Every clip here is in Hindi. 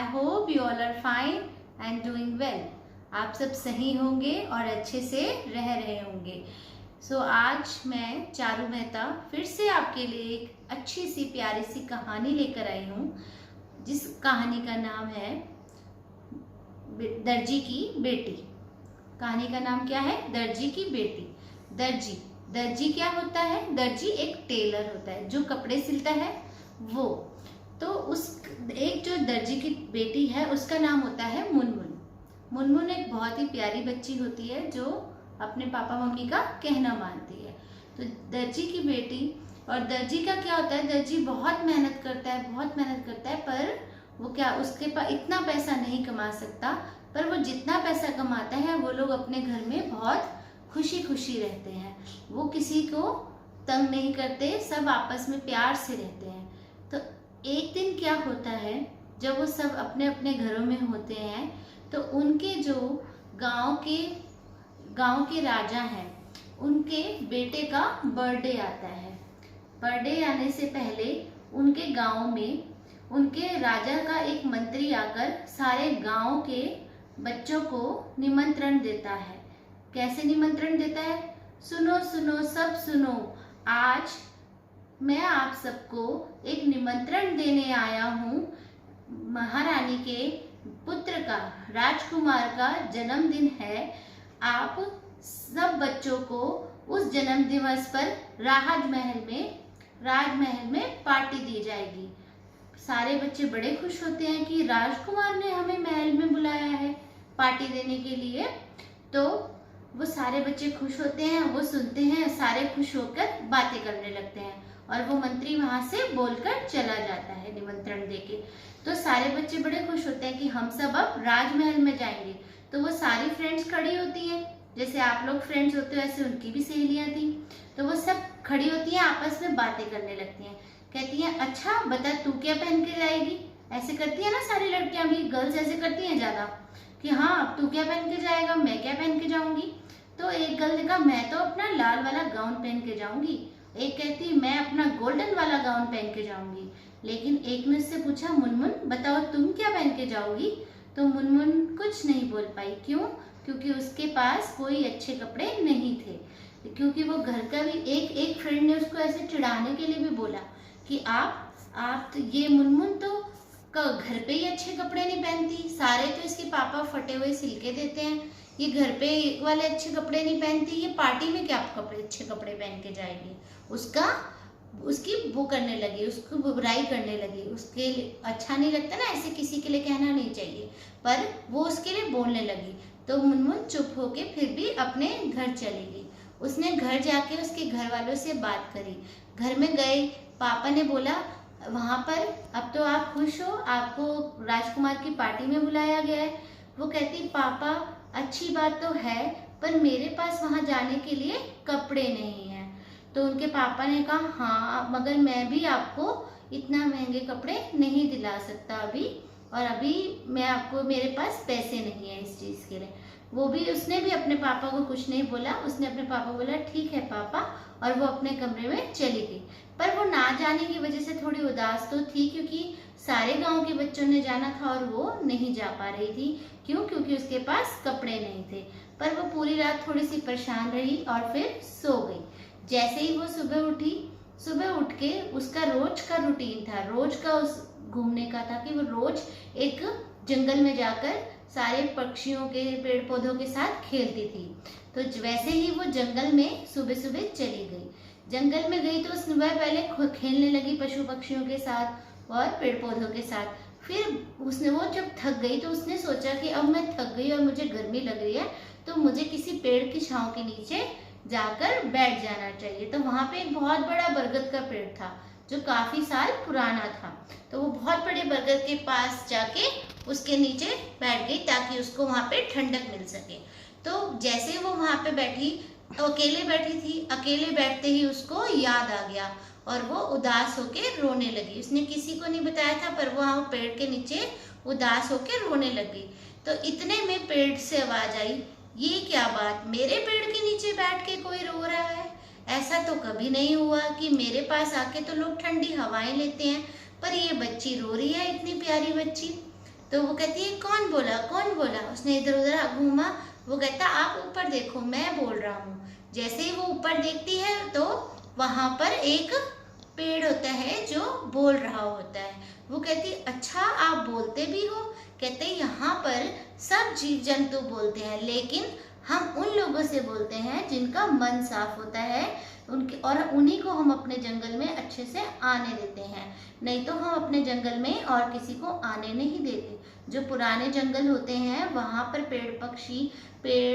I hope you all are fine and doing well. आप सब सही होंगे और अच्छे से रह रहे होंगे। आज मैं चारू मेहता फिर से आपके लिए एक अच्छी सी प्यारी सी कहानी लेकर आई हूँ, जिस कहानी का नाम है दर्जी की बेटी। कहानी का नाम क्या है? दर्जी की बेटी। दर्जी क्या होता है? दर्जी एक टेलर होता है जो कपड़े सिलता है वो। तो उस एक जो दर्जी की बेटी है उसका नाम होता है मुनमुन। मुनमुन एक बहुत ही प्यारी बच्ची होती है जो अपने पापा मम्मी का कहना मानती है। तो दर्जी की बेटी, और दर्जी का क्या होता है, दर्जी बहुत मेहनत करता है, पर वो क्या उसके पास इतना पैसा नहीं कमा सकता, पर वो जितना पैसा कमाता है वो लोग अपने घर में बहुत खुशी खुशी रहते हैं। वो किसी को तंग नहीं करते, सब आपस में प्यार से रहते हैं। तो एक दिन क्या होता है, जब वो सब अपने अपने घरों में होते हैं तो उनके जो गांव के राजा हैं उनके बेटे का बर्थडे आता है। बर्थडे आने से पहले उनके गांव में उनके राजा का एक मंत्री आकर सारे गांव के बच्चों को निमंत्रण देता है। कैसे निमंत्रण देता है? सुनो सुनो सब सुनो, आज मैं आप सबको एक निमंत्रण देने आया हूँ। महारानी के पुत्र का, राजकुमार का जन्मदिन है। आप सब बच्चों को उस जन्म दिवस पर राजमहल में पार्टी दी जाएगी। सारे बच्चे बड़े खुश होते हैं कि राजकुमार ने हमें महल में बुलाया है पार्टी देने के लिए। तो वो सारे बच्चे खुश होते हैं, वो सुनते हैं, सारे खुश होकर बातें करने लगते हैं और वो मंत्री वहां से बोलकर चला जाता है निमंत्रण देके। तो सारे बच्चे बड़े खुश होते हैं कि हम सब अब राजमहल में जाएंगे। तो वो सारी फ्रेंड्स खड़ी होती हैं, जैसे आप लोग फ्रेंड्स होते हो ऐसे उनकी भी सहेलियां थी। तो वो सब खड़ी होती हैं, आपस में बातें करने लगती हैं। कहती हैं, अच्छा बता तू क्या पहन के जाएगी? ऐसे करती है ना सारी लड़कियां भी, गर्ल्स ऐसे करती हैं ज्यादा कि हाँ अब तू क्या पहन के जाएगा, मैं क्या पहन के जाऊंगी। तो एक गर्ल ने कहा, मैं तो अपना लाल वाला गाउन पहन के जाऊंगी। एक कहती, मैं अपना गोल्डन वाला गाउन पहन के जाऊंगी। लेकिन एक ने उससे पूछा, मुनमुन बताओ तुम क्या पहन के जाओगी? तो मुनमुन कुछ नहीं बोल पाई। क्यों? क्योंकि उसके पास कोई अच्छे कपड़े नहीं थे। क्योंकि वो घर का भी एक फ्रेंड ने उसको ऐसे चिढ़ाने के लिए भी बोला कि आप तो ये मुनमुन तो घर पे ही अच्छे कपड़े नहीं पहनती, सारे तो इसके पापा फटे हुए सिल के देते हैं, ये घर पे वाले अच्छे कपड़े नहीं पहनती, ये पार्टी में क्या अच्छे कपड़े पहन के जाएगी। उसकी वो करने लगी, उसको बुराई करने लगी। उसके लिए अच्छा नहीं लगता ना, ऐसे किसी के लिए कहना नहीं चाहिए, पर वो उसके लिए बोलने लगी। तो मुनमुन चुप होके फिर भी अपने घर चली गई। उसने घर जाके उसके घर वालों से बात करी। घर में गए, पापा ने बोला वहां पर अब तो आप खुश हो, आपको राजकुमार की पार्टी में बुलाया गया है। वो कहती, पापा अच्छी बात तो है, पर मेरे पास वहां जाने के लिए कपड़े नहीं हैं। तो उनके पापा ने कहा, हाँ मगर मैं भी आपको इतना महंगे कपड़े नहीं दिला सकता अभी, और अभी मेरे पास पैसे नहीं है इस चीज के लिए। उसने भी अपने पापा को कुछ नहीं बोला। उसने अपने पापा को बोला, ठीक है पापा, और वो अपने कमरे में चली गई। पर वो ना जाने की वजह से थोड़ी उदास तो थी, क्योंकि सारे गांव के बच्चों ने जाना था और वो नहीं जा पा रही थी। क्यों? क्योंकि उसके पास कपड़े नहीं थे। पर वो पूरी रात थोड़ी सी परेशान रही और फिर सो गई। जैसे ही वो सुबह उठी, सुबह उठ के उसका रोज का रूटीन था, रोज का उस घूमने का था कि वो रोज एक जंगल में जाकर सारे पक्षियों के, पेड़ पौधों के साथ खेलती थी। तो वैसे ही वो जंगल में सुबह सुबह चली गई। जंगल में गई तो वह पहले खेलने लगी पशु पक्षियों के साथ और पेड़ पौधों के साथ। फिर वो जब थक गई तो उसने सोचा कि अब मैं थक गई और मुझे गर्मी लग रही है, तो मुझे किसी पेड़ की छांव के नीचे जाकर बैठ जाना चाहिए। तो वहां पे एक बहुत बड़ा बरगद का पेड़ था जो काफी साल पुराना था। तो वो बहुत बड़े बरगद के पास जाके उसके नीचे बैठ गई ताकि उसको वहां पे ठंडक मिल सके। तो जैसे वो वहां पे बैठी, तो अकेले बैठी थी, अकेले बैठते ही उसको याद आ गया और वो उदास होके रोने लगी। उसने किसी को नहीं बताया था, पर वहां पेड़ के नीचे उदास होके रोने लगी। तो इतने में पेड़ से आवाज आई, ये क्या बात, मेरे पेड़ के नीचे बैठ के कोई रो रहा है? ऐसा तो कभी नहीं हुआ कि मेरे पास आके तो लोग ठंडी हवाएं लेते हैं, पर ये बच्ची रो रही है, इतनी प्यारी बच्ची। तो वो कहती है कौन बोला कौन बोला। उसने इधर उधर घूमा, वो कहता आप ऊपर देखो मैं बोल रहा हूँ। जैसे ही वो ऊपर देखती है तो वहां पर एक पेड़ होता है जो बोल रहा होता है। वो कहती अच्छा आप बोलते भी हो। कहते यहाँ पर सब जीव जंतु बोलते हैं, लेकिन हम उन लोगों से बोलते हैं जिनका मन साफ होता है उनके, और उन्हीं को हम अपने जंगल में अच्छे से आने देते हैं, नहीं तो हम अपने जंगल में और किसी को आने नहीं देते। जो पुराने जंगल होते हैं वहाँ पर पेड़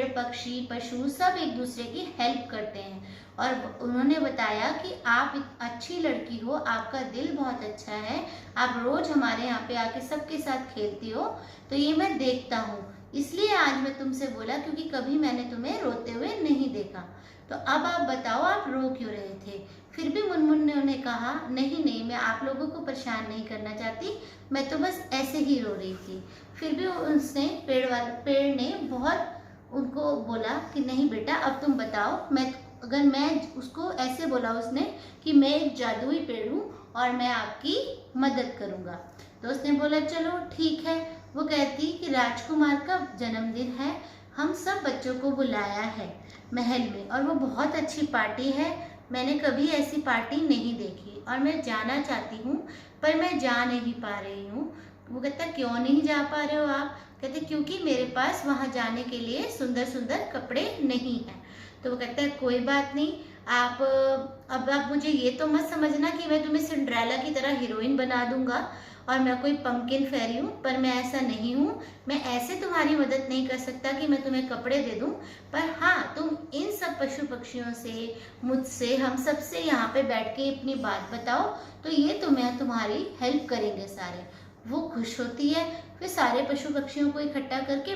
पक्षी पशु सब एक दूसरे की हेल्प करते हैं। और उन्होंने बताया कि आप एक अच्छी लड़की हो, आपका दिल बहुत अच्छा है, आप रोज हमारे यहाँ पे आके सबके साथ खेलती हो, तो ये मैं देखता हूँ, इसलिए आज मैं तुमसे बोला क्योंकि कभी मैंने तुम्हें रोते हुए नहीं देखा। तो अब आप बताओ आप रो क्यों रहे थे। फिर भी मुनमुन ने उन्हें कहा नहीं नहीं, मैं आप लोगों को परेशान नहीं करना चाहती, मैं तो बस ऐसे ही रो रही थी। फिर भी उसने पेड़ ने बहुत उनको बोला कि नहीं बेटा अब तुम बताओ, मैं उसको ऐसे बोला उसने कि मैं एक जादुई पेड़ हूँ और मैं आपकी मदद करूँगा। तो उसने बोला चलो ठीक है। वो कहती कि राजकुमार का जन्मदिन है, हम सब बच्चों को बुलाया है महल में और वो बहुत अच्छी पार्टी है, मैंने कभी ऐसी पार्टी नहीं देखी और मैं जाना चाहती हूँ पर मैं जा नहीं पा रही हूँ। वो कहता क्यों नहीं जा पा रहे हो आप। कहते क्योंकि मेरे पास वहाँ जाने के लिए सुंदर सुंदर कपड़े नहीं हैं। तो वो कहता है कोई बात नहीं, अब आप मुझे ये तो मत समझना कि मैं तुम्हें सिंड्रेला की तरह हीरोइन बना दूंगा और मैं कोई पंपकिन फेरी हूँ, पर मैं ऐसा नहीं हूँ। मैं ऐसे तुम्हारी मदद नहीं कर सकता कि मैं तुम्हें कपड़े दे दूँ, पर हाँ तुम इन सब पशु पक्षियों से, मुझसे, हम सब से यहाँ पे बैठ के अपनी बात बताओ तो ये तुम्हारी हेल्प करेंगे सारे। वो खुश होती है, फिर सारे पशु पक्षियों को इकट्ठा करके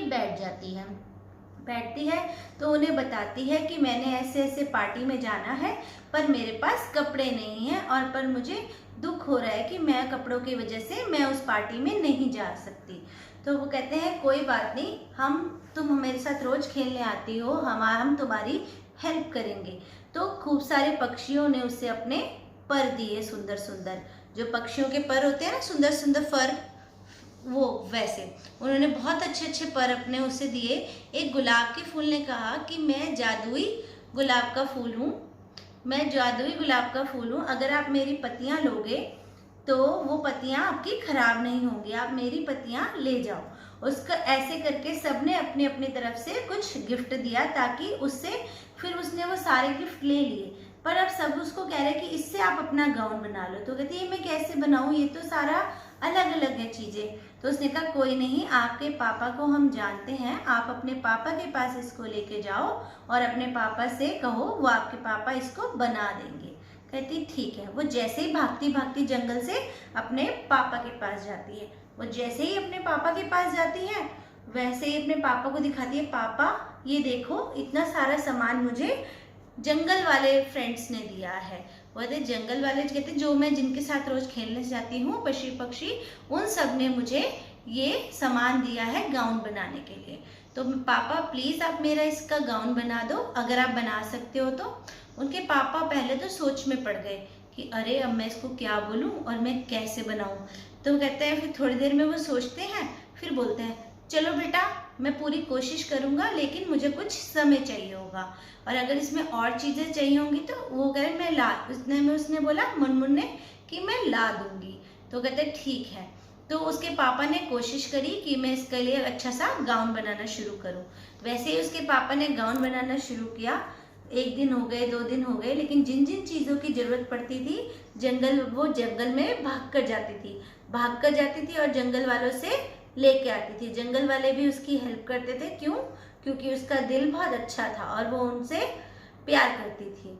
बैठती है तो उन्हें बताती है कि मैंने ऐसे ऐसे पार्टी में जाना है पर मेरे पास कपड़े नहीं हैं और पर मुझे दुख हो रहा है कि मैं कपड़ों की वजह से मैं उस पार्टी में नहीं जा सकती। तो वो कहते हैं कोई बात नहीं, तुम मेरे साथ रोज खेलने आती हो, हम तुम्हारी हेल्प करेंगे। तो खूब सारे पक्षियों ने उससे अपने पर दिए, सुंदर सुंदर जो पक्षियों के पर होते हैं ना, सुंदर सुंदर फर, वो वैसे उन्होंने बहुत अच्छे अच्छे पर अपने उसे दिए। एक गुलाब के फूल ने कहा कि मैं जादुई गुलाब का फूल हूँ, मैं जादुई गुलाब का फूल हूँ, अगर आप मेरी पत्तियाँ लोगे तो वो पत्तियाँ आपकी खराब नहीं होंगी, आप मेरी पत्तियाँ ले जाओ। उसका ऐसे करके सबने अपनी अपनी तरफ से कुछ गिफ्ट दिया ताकि फिर उसने वो सारे गिफ्ट ले लिए। पर अब सब उसको कह रहे कि इससे आप अपना गाउन बना लो। तो कहती है मैं कैसे बनाऊं, ये तो सारा अलग अलग है चीजें। तो उसने कहा कोई नहीं, आपके पापा को हम जानते हैं, आप अपने पापा के पास इसको लेके जाओ और अपने पापा से कहो, वो आपके पापा इसको बना देंगे। कहती ठीक है। वो जैसे ही भागती भागती जंगल से अपने पापा के पास जाती है। वो जैसे ही अपने पापा के पास जाती है वैसे ही अपने पापा को दिखाती है, पापा ये देखो इतना सारा सामान मुझे जंगल वाले फ्रेंड्स ने दिया है। बोलते जंगल वाले कहते जो मैं जिनके साथ रोज खेलने जाती हूँ पशु पक्षी, उन सब ने मुझे ये सामान दिया है गाउन बनाने के लिए। तो पापा प्लीज आप मेरा इसका गाउन बना दो, अगर आप बना सकते हो तो। उनके पापा पहले तो सोच में पड़ गए कि अरे अब मैं इसको क्या बोलूं और मैं कैसे बनाऊं। तो कहते हैं, फिर थोड़ी देर में वो सोचते हैं, फिर बोलते हैं चलो बेटा मैं पूरी कोशिश करूंगा, लेकिन मुझे कुछ समय चाहिए होगा और अगर इसमें और चीजें चाहिए होंगी तो वो कह रहे उसने बोला मुनमुन ने कि मैं ला दूंगी। तो कहते ठीक है। तो उसके पापा ने कोशिश करी कि मैं इसके लिए अच्छा सा गाउन बनाना शुरू करूं। वैसे ही उसके पापा ने गाउन बनाना शुरू किया। 1 दिन हो गए, 2 दिन हो गए, लेकिन जिन जिन चीजों की जरूरत पड़ती थी वो जंगल में भाग कर जाती थी और जंगल वालों से लेके आती थी। जंगल वाले भी उसकी हेल्प करते थे, क्यों? क्योंकि उसका दिल बहुत अच्छा था और वो उनसे प्यार करती थी,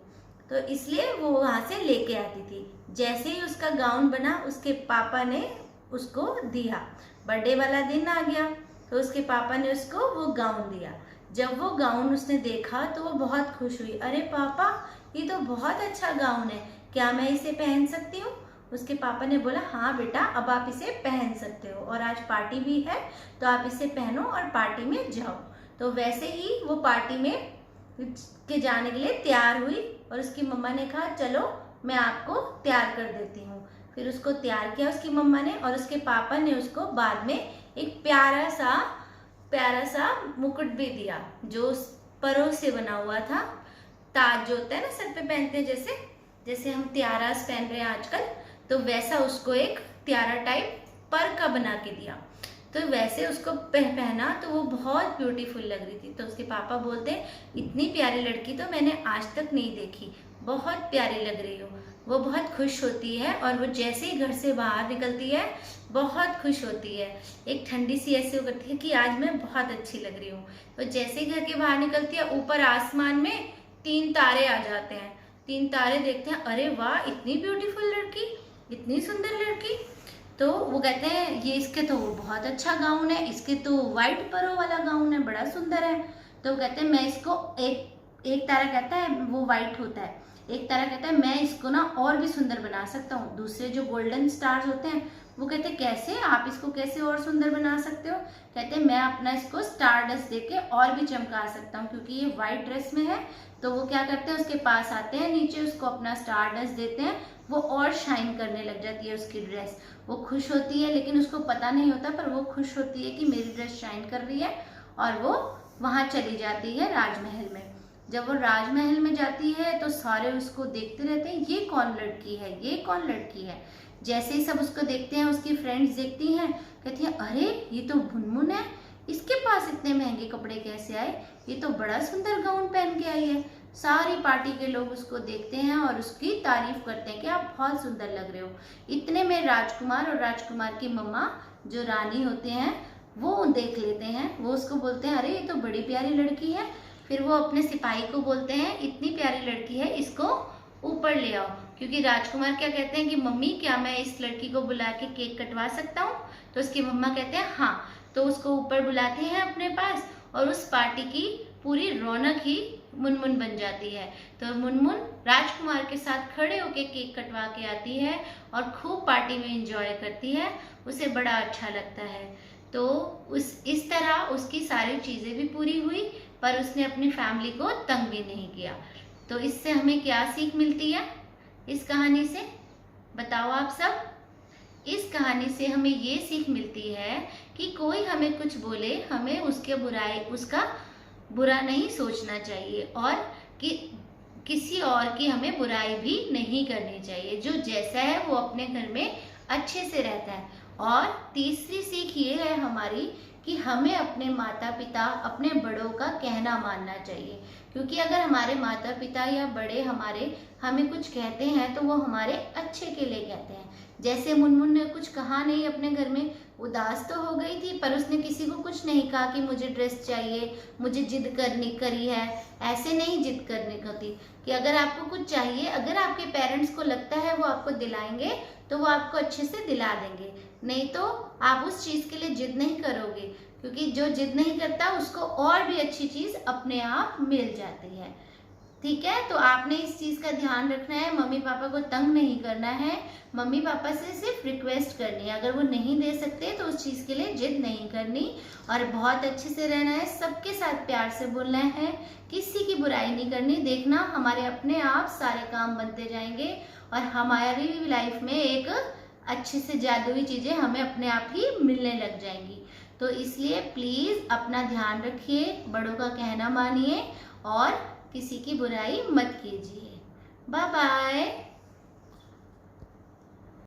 तो इसलिए वो वहां से लेके आती थी। जैसे ही उसका गाउन बना उसके पापा ने उसको दिया। बर्थडे वाला दिन आ गया तो उसके पापा ने उसको वो गाउन दिया। जब वो गाउन उसने देखा तो वो बहुत खुश हुई, अरे पापा ये तो बहुत अच्छा गाउन है, क्या मैं इसे पहन सकती हूँ? उसके पापा ने बोला हाँ बेटा अब आप इसे पहन सकते हो और आज पार्टी भी है तो आप इसे पहनो और पार्टी में जाओ। तो वैसे ही वो पार्टी में के जाने के लिए तैयार हुई और उसकी मम्मा ने कहा चलो मैं आपको तैयार कर देती हूँ। फिर उसको तैयार किया उसकी मम्मा ने और उसके पापा ने उसको बाद में एक प्यारा सा मुकुट भी दिया जो परों से बना हुआ था। ताज जो होता है ना सर पे पहनते हैं, जैसे जैसे हम तियारास पहन रहे हैं आजकल, तो वैसा उसको एक तियारा टाइप पर का बना के दिया। तो वैसे उसको पहना तो वो बहुत ब्यूटीफुल लग रही थी। तो उसके पापा बोलते इतनी प्यारी लड़की तो मैंने आज तक नहीं देखी, बहुत प्यारी लग रही हो। वो बहुत खुश होती है और वो जैसे ही घर से बाहर निकलती है बहुत खुश होती है, एक ठंडी सी ऐसी वो करती है कि आज मैं बहुत अच्छी लग रही हूँ। तो जैसे ही घर के बाहर निकलती है, ऊपर आसमान में 3 तारे आ जाते हैं। 3 तारे देखते हैं, अरे वाह इतनी ब्यूटीफुल लड़की, इतनी सुंदर लड़की। तो वो कहते हैं ये इसके तो बहुत अच्छा गाउन है, इसके तो वाइट परों वाला गाउन है, बड़ा सुंदर है। तो वो कहते हैं मैं इसको एक तारा कहता है वो वाइट होता है, एक तारा कहता है मैं इसको ना और भी सुंदर बना सकता हूँ। दूसरे जो गोल्डन स्टार्स होते हैं वो कहते हैं कैसे, आप इसको कैसे और सुंदर बना सकते हो? कहते हैं मैं अपना इसको स्टार डस्ट देके और भी चमका सकता हूँ, क्योंकि ये वाइट ड्रेस में है। तो वो क्या करते हैं, उसके पास आते हैं, नीचे उसको अपना स्टार डस्ट देते हैं, वो और शाइन करने लग जाती है उसकी ड्रेस। वो खुश होती है, लेकिन उसको पता नहीं होता, पर वो खुश होती है कि मेरी ड्रेस शाइन कर रही है। और वो वहाँ चली जाती है राजमहल में। जब वो राजमहल में जाती है तो सारे उसको देखते रहते हैं, ये कौन लड़की है, ये कौन लड़की है। जैसे ही सब उसको देखते हैं, उसकी फ्रेंड्स देखती हैं, कहती हैं अरे ये तो मुनमुन है, इसके पास इतने महंगे कपड़े कैसे आए, ये तो बड़ा सुंदर गाउन पहन के आई है। सारी पार्टी के लोग उसको देखते हैं और उसकी तारीफ करते हैं कि आप बहुत सुंदर लग रहे हो। इतने में राजकुमार और राजकुमार की मम्मा जो रानी होते हैं वो देख लेते हैं। वो उसको बोलते हैं अरे ये तो बड़ी प्यारी लड़की है। फिर वो अपने सिपाही को बोलते हैं इतनी प्यारी लड़की है, इसको ऊपर ले आओ। क्योंकि राजकुमार क्या कहते हैं कि मम्मी क्या मैं इस लड़की को बुला के केक कटवा सकता हूँ? तो उसकी मम्मा कहते हैं हाँ। तो उसको ऊपर बुलाते हैं अपने पास, और उस पार्टी की पूरी रौनक ही मुनमुन बन जाती है। तो मुनमुन राजकुमार के साथ खड़े होके केक कटवा के आती है और खूब पार्टी में एंजॉय करती है, उसे बड़ा अच्छा लगता है। तो इस तरह उसकी सारी चीज़ें भी पूरी हुई, पर उसने अपनी फैमिली को तंग भी नहीं किया। तो इससे हमें क्या सीख मिलती है इस कहानी से, बताओ आप सब? इस कहानी से हमें ये सीख मिलती है कि कोई हमें कुछ बोले, हमें उसका बुरा नहीं सोचना चाहिए, और कि किसी और की हमें बुराई भी नहीं करनी चाहिए। जो जैसा है वो अपने घर में अच्छे से रहता है। और तीसरी सीख ये है हमारी कि हमें अपने माता पिता, अपने बड़ों का कहना मानना चाहिए। क्योंकि अगर हमारे माता पिता या बड़े हमें कुछ कहते हैं तो वो हमारे अच्छे के लिए कहते हैं। जैसे मुनमुन ने कुछ कहा नहीं अपने घर में, उदास तो हो गई थी, पर उसने किसी को कुछ नहीं कहा कि मुझे ड्रेस चाहिए, मुझे जिद करी है। ऐसे नहीं जिद करने का थी कि अगर आपको कुछ चाहिए, अगर आपके पेरेंट्स को लगता है वो आपको दिलाएंगे तो वो आपको अच्छे से दिला देंगे, नहीं तो आप उस चीज़ के लिए जिद नहीं करोगे। क्योंकि जो जिद नहीं करता उसको और भी अच्छी चीज़ अपने आप मिल जाती है। ठीक है, तो आपने इस चीज़ का ध्यान रखना है, मम्मी पापा को तंग नहीं करना है, मम्मी पापा से सिर्फ रिक्वेस्ट करनी है। अगर वो नहीं दे सकते तो उस चीज़ के लिए जिद नहीं करनी, और बहुत अच्छे से रहना है, सबके साथ प्यार से बोलना है, किसी की बुराई नहीं करनी। देखना हमारे अपने आप सारे काम बनते जाएंगे और हमारी लाइफ में एक अच्छे से जादुई चीज़ें हमें अपने आप ही मिलने लग जाएंगी। तो इसलिए प्लीज़ अपना ध्यान रखिए, बड़ों का कहना मानिए और किसी की बुराई मत कीजिए। Bye bye.